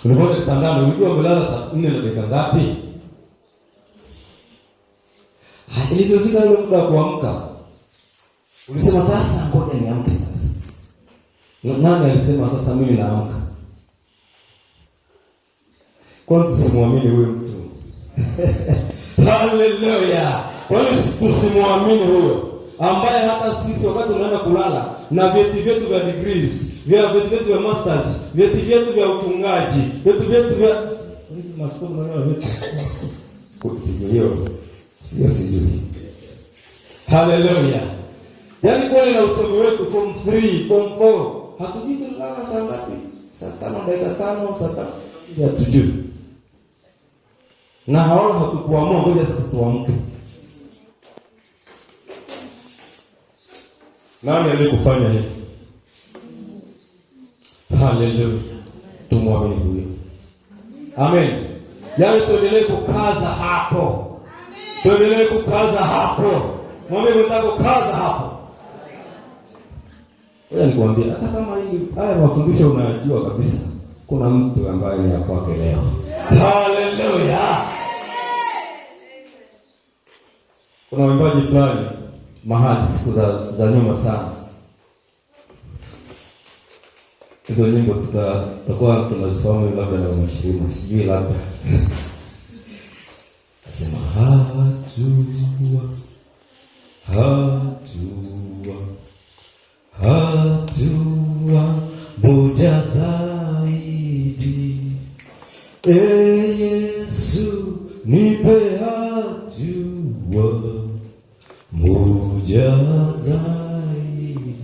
Ulipoenda kitandani unajua umelala saa 4 na dakika ngapi? Ilipofika ile muda wa kuamka, ulisema sasa ngoja niamke sasa. Nani alisema sasa mimi naamka? Kwa nini usimwamini huyo mtu? Haleluya. Kwa nini usimwamini huyo ambaye hata sisi wakati tunaenda kulala na vyeti vyetu vya degrees, vyeti vyetu vya masters, vyeti vyetu vya uchungaji, vyeti vyetu vya masomo na vyeti. Hiyo sijui. Haleluya. Yaani kwa na usomi wetu form 3, form 4, hatujui tulala saa ngapi? Saa 5 dakika 5, saa 5 ya tujui. Na haona hatukuamua ngoja sasa tuamke. Nani aliyekufanya hivi? Haleluya. Tumwamini huyo. Amen. Yaani tuendelee kukaza hapo. Tuendelee kukaza hapo. Mwambie mwenzako kaza hapo. Wewe nikwambia hata kama haya mafundisho unajua kabisa, kuna mtu ambaye ni kwake leo. Haleluya. Kuna wimbaji fulani mahali siku za nyuma sana. Hizo nyimbo tutakuwa tunazifahamu labda na mashirima, sijui labda. Sema hatua moja zaidi. Yesu nipe hatua moja zaidi.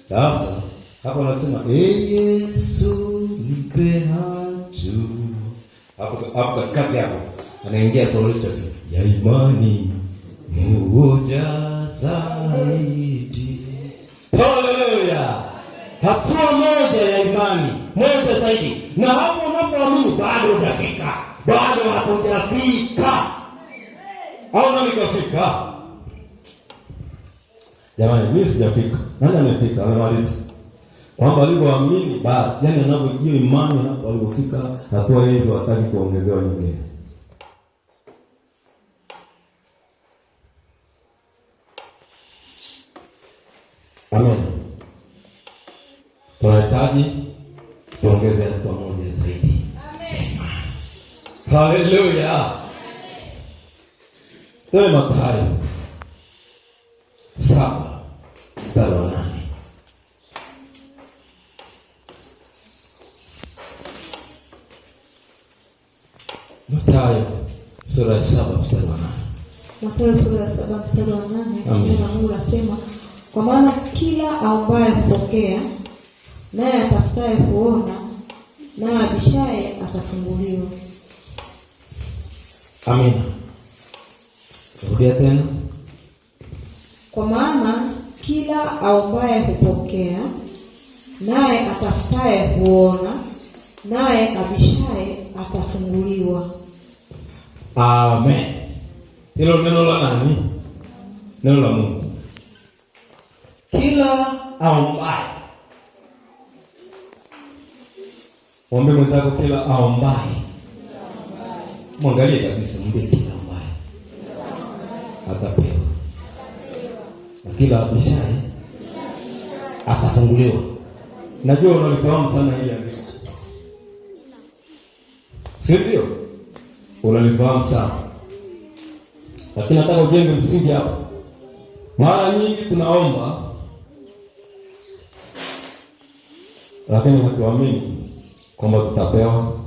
Sasa hapo anasema Yesu nipe hatua. Hapo katikati hapo anaingia solution ya imani moja zaidi. Haleluya. Hatua moja ya imani moja zaidi. Na hapo unapoamini bado hujafika. Bado hujafika. Au nani kafika? Jamani, mimi sijafika. Nani amefika? Amemaliza. Kwamba alivyoamini basi, yani anavyojua imani hapo alipofika hatua hizo hataki kuongezewa nyingine. Amen. Tunahitaji tuongeze hatua moja zaidi. Amen. Haleluya. Tuwe Mathayo 7:8. Mathayo sura ya 7:8. Mathayo sura ya 7:8. Neno Mungu nasema, kwa maana kila aombaye hupokea, naye atafutaye huona, naye abishaye atafunguliwa. Amina. Rudia tena. Kwa maana kila aombaye hupokea, naye atafutaye huona, naye abishaye atafunguliwa. Amen. Hilo neno la nani? Neno la Mungu. Kila aombaye. Mwambie mwenzako kila aombaye. Mwangalie kabisa, mwambie kila aombaye atapewa. Na kila abishaye atafunguliwa. Najua unalifahamu sana hili andiko. Sio? Unalifahamu sana. Lakini nataka ujenge msingi hapa. Mara nyingi tunaomba lakini hatuamini kwamba tutapewa.